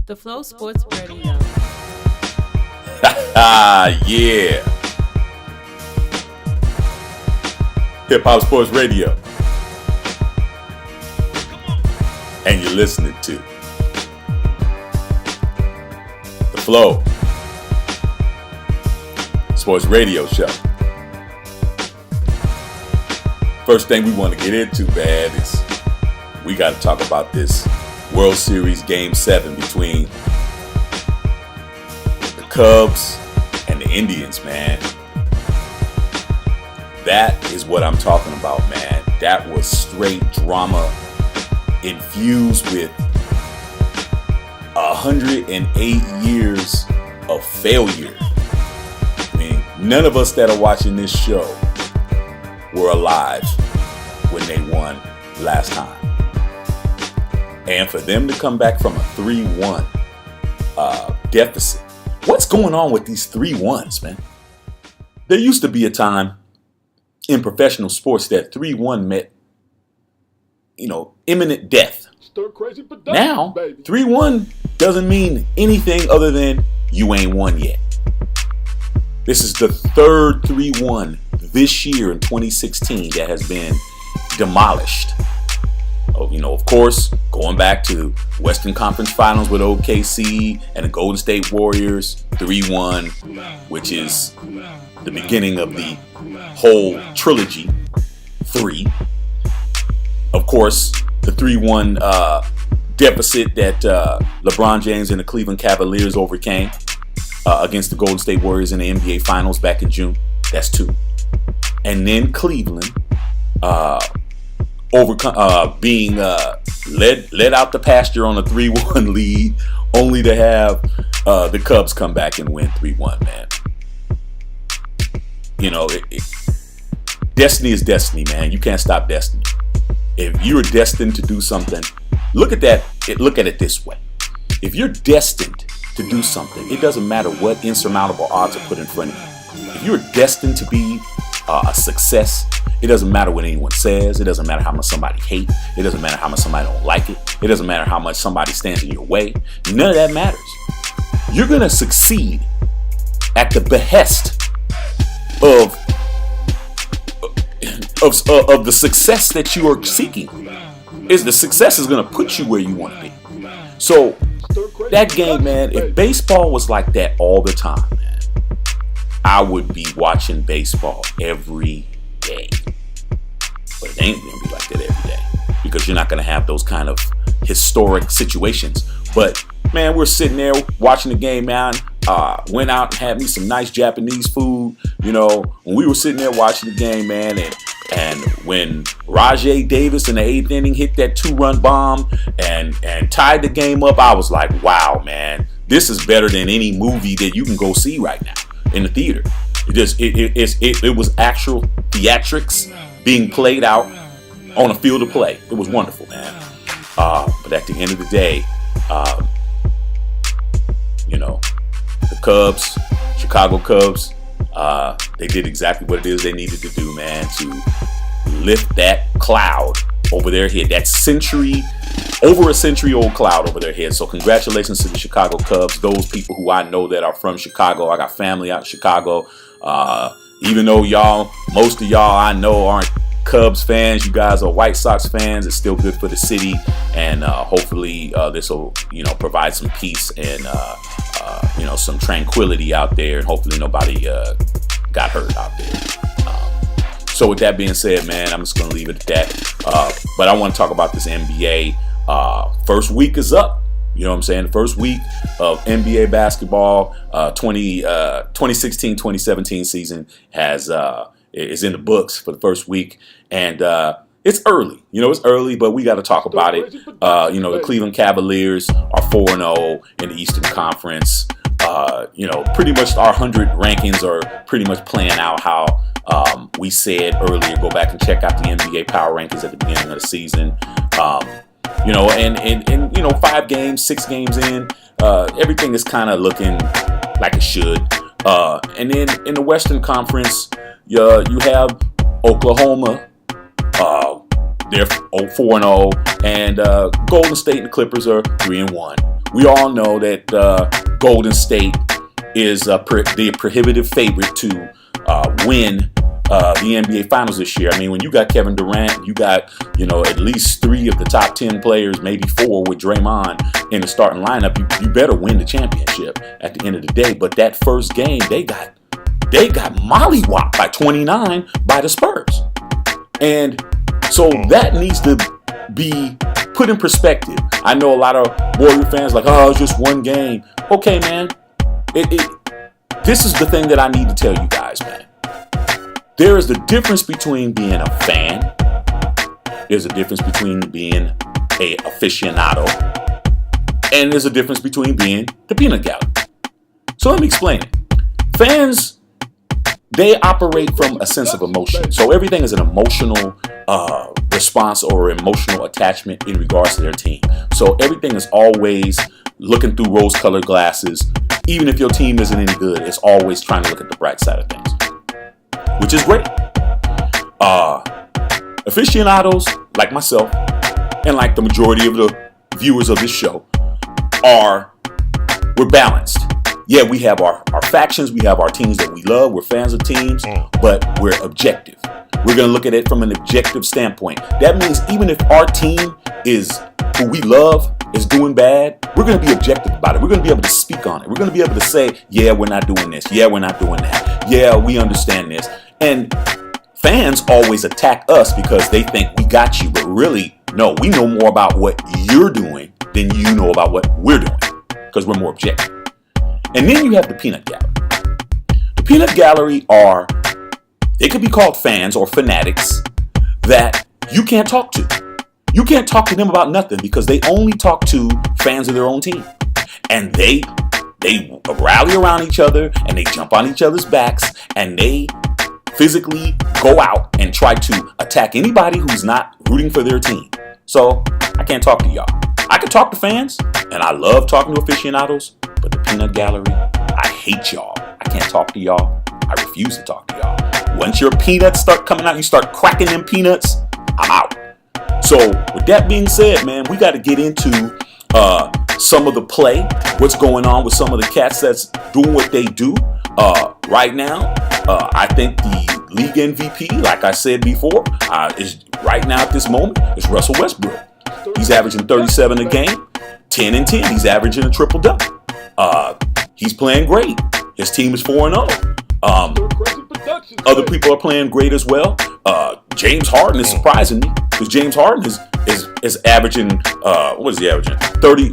The Flow Sports Radio. Yeah. Hip Hop Sports Radio. And you're listening to The Flow Sports Radio Show. First thing we want to get into, man, is we got to talk about this World Series Game 7 between the Cubs and the Indians, man. That is what I'm talking about, man. That was straight drama infused with 108 years of failure. I mean, none of us that are watching this show were alive when they won last time. And for them to come back from a 3-1 deficit. What's going on with these 3-1s, man? There used to be a time in professional sports that 3-1 meant, imminent death. Now, 3-1 doesn't mean anything other than you ain't won yet. This is the third 3-1 this year in 2016 that has been demolished. Of course, going back to Western Conference Finals with OKC and the Golden State Warriors, 3-1, which is the beginning of the whole trilogy, 3. Of course, the 3-1 deficit that LeBron James and the Cleveland Cavaliers overcame against the Golden State Warriors in the NBA Finals back in June. That's 2. And then Cleveland being led out the pasture on a 3-1 lead, only to have the Cubs come back and win 3-1, man. Destiny is destiny, man. You can't stop destiny. If you're destined to do something, look at it this way. If you're destined to do something, it doesn't matter what insurmountable odds are put in front of you. If you're destined to be a success, it doesn't matter what anyone says. It doesn't matter how much somebody hates. It doesn't matter how much somebody don't like it. It doesn't matter how much somebody stands in your way. None of that matters. You're going to succeed at the behest of the success that you are seeking. The success is going to put you where you want to be. So that game, man, if baseball was like that all the time, man, I would be watching baseball every day. But it ain't going to be like that every day, because you're not going to have those kind of historic situations. But man, we're sitting there watching the game, man. Went out and had me some nice Japanese food. When we were sitting there watching the game, man, and when Rajay Davis in the 8th inning hit that 2-run bomb and tied the game up, I was like, wow, man, this is better than any movie that you can go see right now in the theater. It was actual theatrics being played out on a field of play. It was wonderful, man. But at the end of the day, the Cubs, Chicago Cubs, they did exactly what it is they needed to do, man, to lift that cloud over their head, that over a century old cloud over their head. So congratulations to the Chicago Cubs, those people who I know that are from Chicago. I got family out in Chicago. Even though most of y'all I know aren't Cubs fans, you guys are White Sox fans. It's still good for the city, and hopefully this will provide some peace and some tranquility out there, and hopefully nobody got hurt out there. So with that being said, man, I'm just going to leave it at that. But I want to talk about this NBA. First week is up. You know what I'm saying? The first week of NBA basketball, 2016-2017 season is in the books for the first week. And it's early. It's early, but we got to talk about it. The Cleveland Cavaliers are 4-0 in the Eastern Conference. Pretty much our 100 rankings are pretty much playing out how we said earlier. Go back and check out the NBA Power Rankings at the beginning of the season. And 5 games, 6 games in, everything is kind of looking like it should. And then in the Western Conference, you have Oklahoma. They're 4-0, and Golden State and the Clippers are 3-1. We all know that Golden State is the prohibitive favorite to win the NBA Finals this year. I mean, when you got Kevin Durant, you got, at least 3 of the top 10 players, maybe 4 with Draymond in the starting lineup. You better win the championship at the end of the day. But that first game, they got mollywopped by 29 by the Spurs. And so that needs to be put in perspective. I know a lot of Warrior fans like, oh, it's just one game. Okay, man. This is the thing that I need to tell you guys, man. There is the difference between being a fan. There's a difference between being an aficionado. And there's a difference between being the peanut gallery. So let me explain it. Fans, they operate from a sense of emotion. So everything is an emotional response or emotional attachment in regards to their team. So everything is always looking through rose-colored glasses. Even if your team isn't any good, it's always trying to look at the bright side of things, which is great. Aficionados like myself and like the majority of the viewers of this show we're balanced. Yeah, we have our factions, we have our teams that we love, we're fans of teams, but we're objective. We're going to look at it from an objective standpoint. That means even if our team who we love is doing bad, we're going to be objective about it. We're going to be able to speak on it. We're going to be able to say, yeah, we're not doing this. Yeah, we're not doing that. Yeah, we understand this. And fans always attack us because they think we got you. But really, no, we know more about what you're doing than you know about what we're doing because we're more objective. And then you have the peanut gallery. The peanut gallery they could be called fans or fanatics that you can't talk to. You can't talk to them about nothing because they only talk to fans of their own team. And they rally around each other and they jump on each other's backs and they physically go out and try to attack anybody who's not rooting for their team. So I can't talk to y'all. I can talk to fans and I love talking to aficionados, but the peanut gallery, I hate y'all. I can't talk to y'all. I refuse to talk to y'all. Once your peanuts start coming out, you start cracking them peanuts, I'm out. So with that being said, man, we got to get into some of the play, what's going on with some of the cats that's doing what they do right now. I think the league MVP, like I said before, is right now at this moment is Russell Westbrook. He's averaging 37 a game, 10 and 10. He's averaging a triple-double. He's playing great. His team is 4-0. Other people are playing great as well. James Harden is surprising me because James Harden is averaging what is he averaging?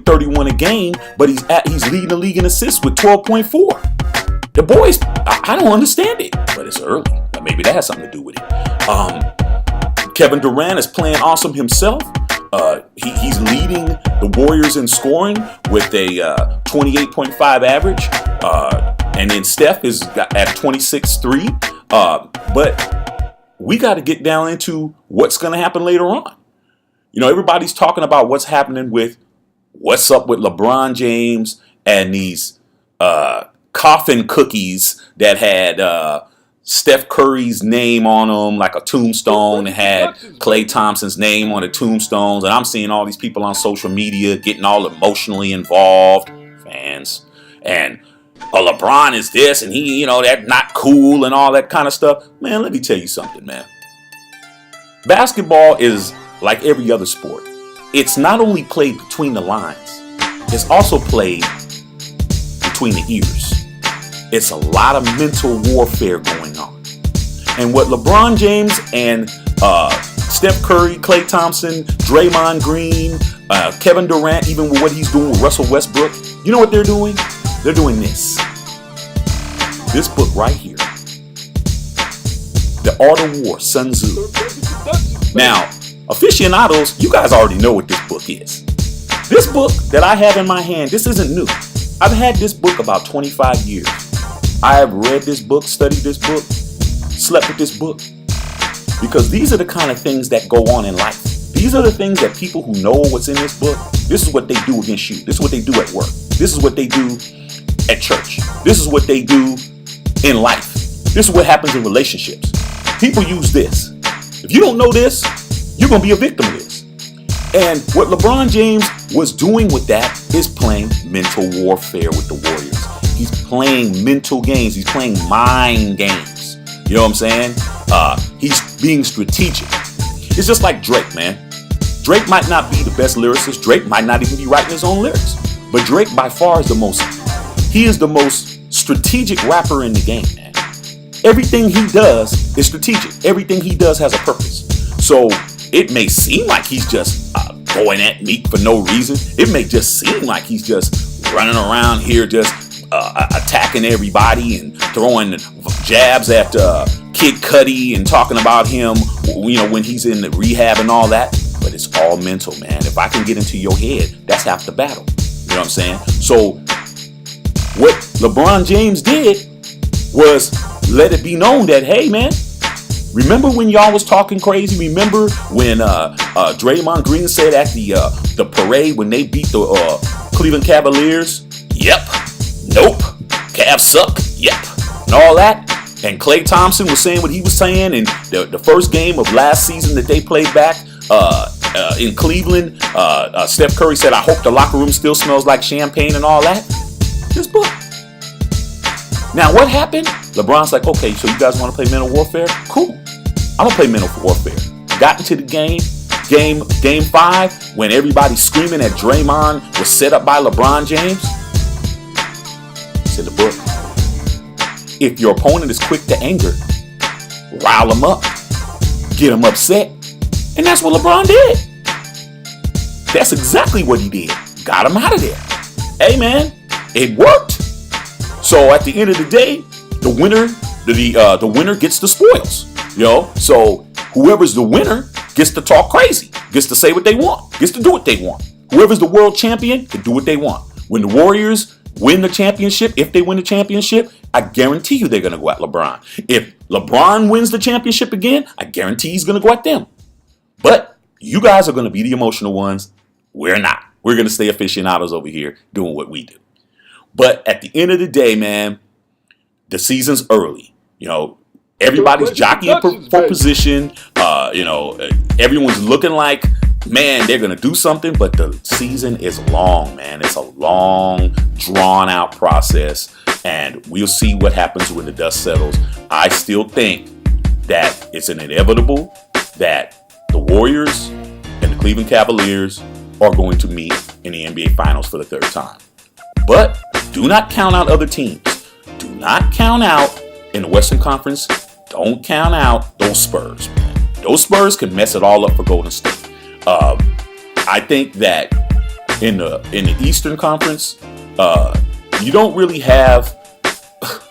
31 a game, but he's leading the league in assists with 12.4. The boys, I don't understand it, but it's early. But maybe that has something to do with it. Kevin Durant is playing awesome himself. He's leading the Warriors in scoring with a 28.5 average. And then Steph is at 26.3. But we got to get down into what's going to happen later on. Everybody's talking about what's happening with what's up with LeBron James and these coffin cookies that had Steph Curry's name on them, like a tombstone. It had Klay Thompson's name on the tombstones. And I'm seeing all these people on social media getting all emotionally involved. Fans. And LeBron is this and he, that's not cool and all that kind of stuff. Man, let me tell you something, man. Basketball is like every other sport. It's not only played between the lines, it's also played between the ears. It's a lot of mental warfare going on. And what LeBron James and Steph Curry, Klay Thompson, Draymond Green, Kevin Durant, even with what he's doing with Russell Westbrook, you know what they're doing? They're doing this. This book right here. The Art of War, Sun Tzu. Now, aficionados, you guys already know what this book is. This book that I have in my hand, this isn't new. I've had this book about 25 years. I have read this book, studied this book, slept with this book. Because these are the kind of things that go on in life. These are the things that people who know what's in this book, this is what they do against you. This is what they do at work. This is what they do at church. This is what they do in life. This is what happens in relationships. People use this. If you don't know this, you're going to be a victim of this. And what LeBron James was doing with that is playing mental warfare with the Warriors. He's playing mental games. He's playing mind games. You know what I'm saying? He's being strategic. It's just like Drake, man. Drake might not be the best lyricist. Drake might not even be writing his own lyrics. But Drake by far is the most strategic rapper in the game, man. Everything he does is strategic. Everything he does has a purpose. So it may seem like he's just going at Meek for no reason. It may just seem like he's just running around here just attacking everybody and throwing jabs at Kid Cudi and talking about him, when he's in the rehab and all that. But it's all mental, man. If I can get into your head, that's half the battle. You know what I'm saying? So what LeBron James did was let it be known that, hey, man, remember when y'all was talking crazy? Remember when Draymond Green said at the parade when they beat the Cleveland Cavaliers? Yep. Nope. Cavs suck. Yep. And all that. And Klay Thompson was saying what he was saying in the first game of last season that they played back in Cleveland. Steph Curry said, I hope the locker room still smells like champagne and all that. This book. Now, what happened? LeBron's like, okay, so you guys want to play mental warfare? Cool. I'm going to play mental warfare. Got into the game 5, when everybody screaming at Draymond was set up by LeBron James. It's in the book. If your opponent is quick to anger, rile them up, get them upset. And that's what LeBron did. That's exactly what he did. Got him out of there. Hey, man, it worked. So at the end of the day, the winner gets the spoils. So whoever's the winner gets to talk crazy, gets to say what they want, gets to do what they want. Whoever's the world champion can do what they want. When the Warriors win the championship, if they win the championship, I guarantee you they're going to go at LeBron. If LeBron wins the championship again, I guarantee he's going to go at them. But you guys are going to be the emotional ones. We're not. We're going to stay aficionados over here doing what we do. But at the end of the day, man, the season's early. Everybody's jockeying for position. Everyone's looking like, man, they're going to do something. But the season is long, man. It's a long, drawn-out process. And we'll see what happens when the dust settles. I still think that it's inevitable that the Warriors and the Cleveland Cavaliers are going to meet in the NBA Finals for the third time. But do not count out other teams. Do not count out in the Western Conference. Don't count out those Spurs, man. Those Spurs can mess it all up for Golden State. I think that in the Eastern Conference, you don't really have,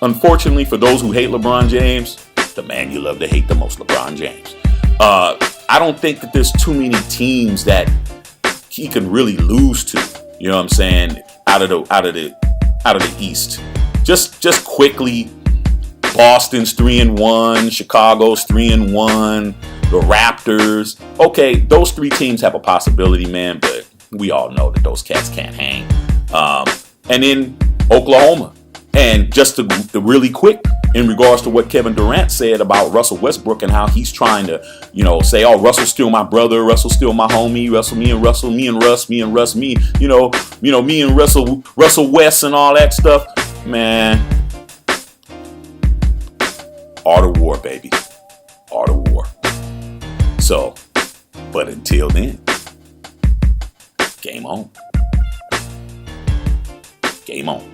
unfortunately for those who hate LeBron James, the man you love to hate the most, LeBron James. I don't think that there's too many teams that he can really lose to. You know what I'm saying? Out of the East. Just quickly, Boston's 3-1, Chicago's 3-1, the Raptors. Okay, those 3 teams have a possibility, man, but we all know that those cats can't hang. And then Oklahoma. And just the really quick, in regards to what Kevin Durant said about Russell Westbrook and how he's trying to, say, oh, Russell's still my brother, Russell's still my homie, me and Russ, me and Russell West and all that stuff. Man, art of war, baby. Art of war. So, but until then, game on. Game on.